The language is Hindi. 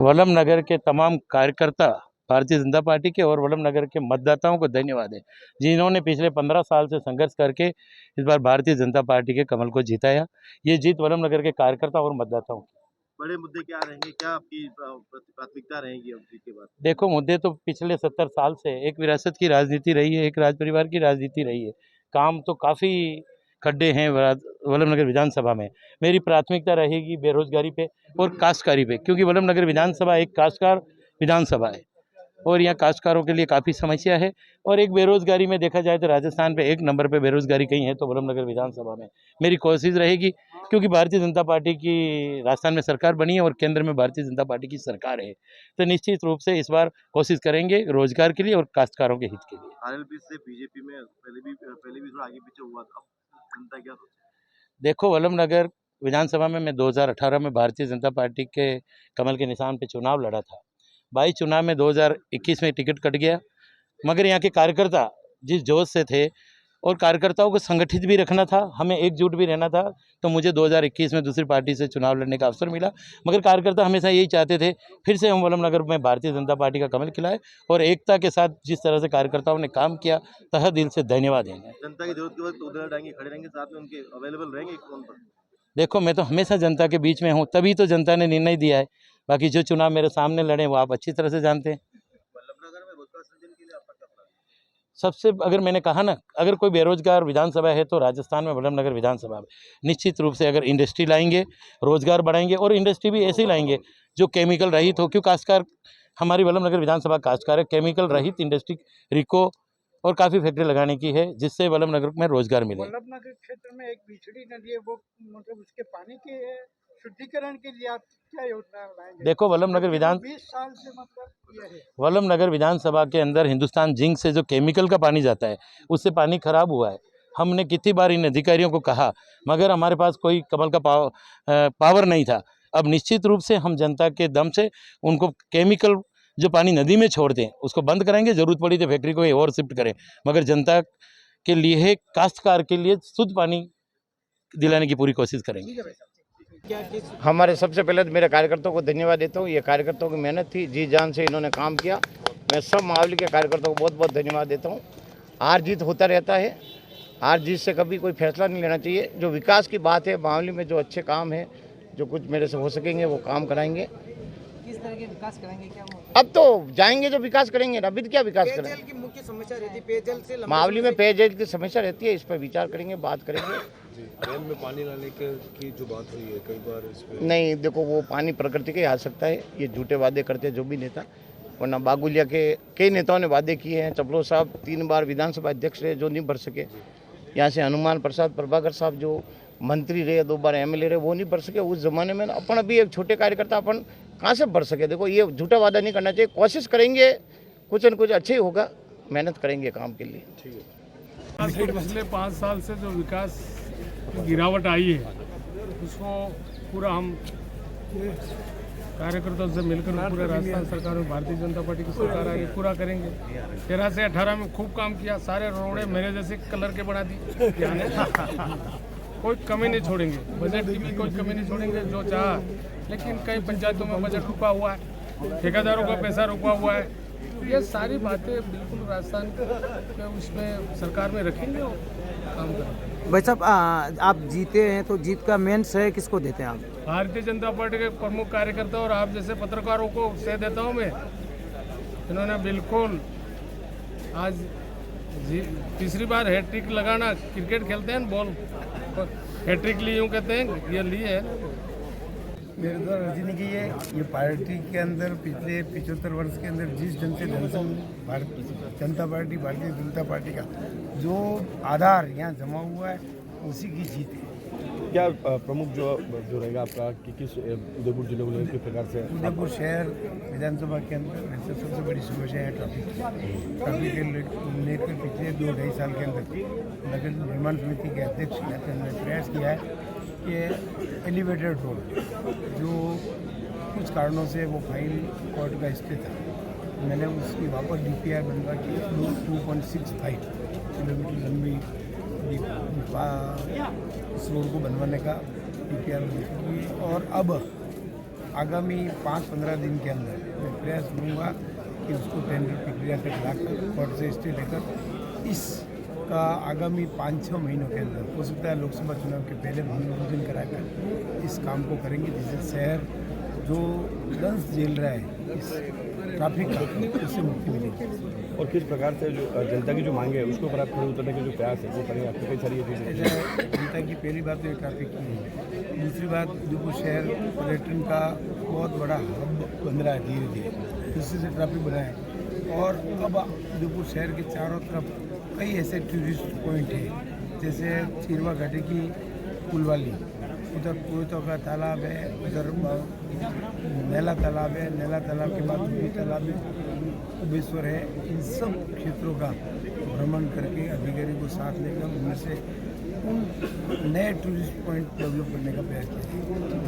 वल्लभ नगर के तमाम कार्यकर्ता भारतीय जनता पार्टी के और वल्लभ नगर के मतदाताओं को धन्यवाद है, जिन्होंने पिछले 15 साल से संघर्ष करके इस बार भारतीय जनता पार्टी के कमल को जिताया। ये जीत वल्लभ नगर के कार्यकर्ता और मतदाताओं की। बड़े मुद्दे क्या रहेंगे, क्या आपकी प्राथमिकता रहेगी अब जीत के बाद? देखो, मुद्दे तो पिछले 70 साल से एक विरासत की राजनीति रही है, एक राज परिवार की राजनीति रही है। काम तो काफ़ी खड्डे हैं वल्लभ नगर विधानसभा में। मेरी प्राथमिकता रहेगी बेरोजगारी पे और काश्तकारी पे, क्योंकि वल्लभ नगर विधानसभा एक काश्तकार विधानसभा है और यहाँ काश्तकारों के लिए काफ़ी समस्या है। और एक बेरोजगारी में देखा जाए तो राजस्थान पे एक नंबर पे बेरोजगारी कहीं है तो वल्लभ नगर विधानसभा में। मेरी कोशिश रहेगी, क्योंकि भारतीय जनता पार्टी की राजस्थान में सरकार बनी है और केंद्र में भारतीय जनता पार्टी की सरकार है, तो निश्चित रूप से इस बार कोशिश करेंगे रोजगार के लिए और काश्तकारों के हित के लिए। आरएलपी से बीजेपी में पहले भी थोड़ा आगे पीछे हुआ था, जनता क्या सोचे? देखो, वल्लभ नगर विधानसभा में मैं 2018 में भारतीय जनता पार्टी के कमल के निशान पे चुनाव लड़ा था। 22 चुनाव में 2021 में टिकट कट गया, मगर यहाँ के कार्यकर्ता जिस जोश से थे और कार्यकर्ताओं को संगठित भी रखना था, हमें एकजुट भी रहना था, तो मुझे 2021 में दूसरी पार्टी से चुनाव लड़ने का अवसर मिला। मगर कार्यकर्ता हमेशा यही चाहते थे फिर से हम वल्लभ नगर में भारतीय जनता पार्टी का कमल खिलाए और एकता के साथ जिस तरह से कार्यकर्ताओं ने काम किया, तहे दिल से धन्यवाद देंगे। जनता की जरूरत के वक्त उधर डाएंगे, खड़े रहेंगे, साथ में उनके अवेलेबल रहेंगे फोन पर। देखो, मैं तो हमेशा जनता के बीच में हूँ, तभी तो जनता ने निर्णय दिया है। बाकी जो चुनाव मेरे सामने लड़े वो आप अच्छी तरह से जानते हैं। वल्लभनगर में रोजगार सृजन के लिए आपका क्या प्लान है? सबसे अगर मैंने कहा ना, अगर कोई बेरोजगार विधानसभा है तो राजस्थान में वल्लभ नगर विधानसभा में निश्चित रूप से अगर इंडस्ट्री लाएंगे, रोजगार बढ़ाएंगे और इंडस्ट्री भी ऐसे ही लाएंगे जो केमिकल रहित हो, क्यों काश्तकार हमारी वल्लभ नगर विधानसभा काश्तकार है। केमिकल रहित इंडस्ट्री रिको और काफ़ी फैक्ट्री लगाने की है, जिससे वल्लभ नगर में रोजगार मिले। वल्लभ नगर क्षेत्र में एक बिछड़ी नदी है, वो मतलब उसके पानी के शुद्धिकरण के लिए आप क्या योजना लाएंगे? देखो, वल्लभ नगर 20 साल से मतलब ये है। वल्लभ नगर विधानसभा के अंदर हिंदुस्तान जिंक से जो केमिकल का पानी जाता है, उससे पानी खराब हुआ है। हमने कितनी बार इन अधिकारियों को कहा, मगर हमारे पास कोई कमल का पावर नहीं था। अब निश्चित रूप से हम जनता के दम से उनको केमिकल जो पानी नदी में छोड़ते हैं उसको बंद कराएंगे, जरूरत पड़ी तो फैक्ट्री को और शिफ्ट करें, मगर जनता के लिए, काश्तकार के लिए शुद्ध पानी दिलाने की पूरी कोशिश करेंगे। हमारे सबसे पहले तो मेरे कार्यकर्ताओं को धन्यवाद देता हूँ। ये कार्यकर्ताओं की मेहनत थी, जी जान से इन्होंने काम किया। मैं सब मावली के कार्यकर्ताओं को बहुत बहुत धन्यवाद देता हूँ। हार जीत होता रहता है, हार जीत से कभी कोई फैसला नहीं लेना चाहिए। जो विकास की बात है, मावली में जो अच्छे काम है, जो कुछ मेरे से हो सकेंगे वो काम कराएंगे। किस तरह के विकास कराएंगे? क्या अब तो जाएंगे जो विकास करेंगे, अभी क्या विकास करेंगे? पेयजल की मुख्य समस्या रहती है, पेयजल से मावली में पेयजल की समस्या रहती है, इस पर विचार करेंगे, बात करेंगे। रेल में पानी लाने की जो बात हुई है कई बार, इस पे नहीं, देखो वो पानी प्रकृति के आ सकता है, ये झूठे वादे करते हैं जो भी नेता, वरना बागुलिया के कई नेताओं ने वादे किए हैं। चपलो साहब 3 बार विधानसभा अध्यक्ष रहे जो नहीं भर सके। यहाँ से हनुमान प्रसाद प्रभाकर साहब जो मंत्री रहे, 2 बार MLA रहे, वो नहीं भर सके। उस जमाने में अपन अभी एक छोटे कार्यकर्ता अपन कहाँ से भर सके? देखो, ये झूठा वादा नहीं करना चाहिए। कोशिश करेंगे, कुछ न कुछ अच्छे ही होगा, मेहनत करेंगे काम के लिए। ठीक है। पिछले 5 साल से जो विकास की गिरावट आई है, उसको पूरा हम कार्यकर्ताओं से मिलकर पूरे राजस्थान सरकार में भारतीय जनता पार्टी की सरकार आगे पूरा करेंगे। 13 से 18 में खूब काम किया, सारे रोडे मेरे जैसे कलर के बना दी, कोई कमी नहीं छोड़ेंगे, बजट की भी कोई कमी नहीं छोड़ेंगे जो चाहा। लेकिन कई पंचायतों में बजट रुका हुआ है, ठेकेदारों का पैसा रुका हुआ है, ये सारी बातें बिल्कुल राजस्थान के उसमें सरकार में रखेंगे और काम करेंगे। भाई साहब, आप जीते हैं तो जीत का मेन श्रेय किसको देते हैं आप? भारतीय जनता पार्टी के प्रमुख कार्यकर्ता और आप जैसे पत्रकारों को श्रेय देता हूँ मैं। इन्होंने बिल्कुल आज तीसरी बार हैट्रिक लगाना, क्रिकेट खेलते हैं बॉल हैट्रिक ली यूँ कहते हैं, ये लिए है। मेरे द्वारा रजनी की ये पार्टी के अंदर पिछले 75 वर्ष के अंदर जिस ढंग से जनसंघ भारतीय जनता पार्टी का जो आधार यहाँ जमा हुआ है, उसी की जीत है। क्या प्रमुख जो रहेगा आपका कि किस उदयपुर जिले को लेकर किस प्रकार से? उदयपुर शहर विधानसभा के अंदर वैसे सबसे बड़ी समस्या है ट्रैफिक के लेकर पिछले 2-2.5 साल के अंदर नगर निर्माण समिति के अध्यक्ष ने प्रयास किया है कि एलिवेटेड रोड जो कुछ कारणों से वो फाइल कोर्ट का स्टे था, मैंने उसकी वापस DPR बनवा के 2.65 किलोमीटर लंबी इस रोड को बनवाने का DPR की, और अब आगामी 5-15 दिन के अंदर मैं प्रयास करूँगा कि उसको टेंडर प्रक्रिया तक लाकर कोर्ट से स्टे लेकर इसका आगामी 5-6 महीनों के अंदर, हो सकता है लोकसभा चुनाव के पहले भूमि पूजन कराकर इस काम को करेंगे, जिससे शहर जो दंश झेल रहा है इस ट्रैफिक का, उससे मुक्ति मिलेगी। और किस प्रकार से जो जनता की जो मांगे है उसके ऊपर आप खड़े उतरने के जो प्रयास है वो करेंगे? आपको कई सारी ये चीज़ें ऐसा है, जनता की पहली बात तो ये ट्रैफिक की है। दूसरी बात, उदयपुर शहर पर्यटन का बहुत बड़ा हब बन रहा है धीरे धीरे, जिससे से ट्रैफिक बना है। और अब उदयपुर शहर के चारों तरफ कई ऐसे टूरिस्ट पॉइंट हैं, जैसे चिरवा घाटी की पुलवाली, उधर पोतो का तालाब है, उधर नैला तालाब है, नैला तालाब के बाद दूसरी तालाब है, उबेश्वर है। इन सब क्षेत्रों का भ्रमण करके अधिकारी को साथ लेकर उनमें से उन नए टूरिस्ट पॉइंट डेवलप करने का प्रयास किया।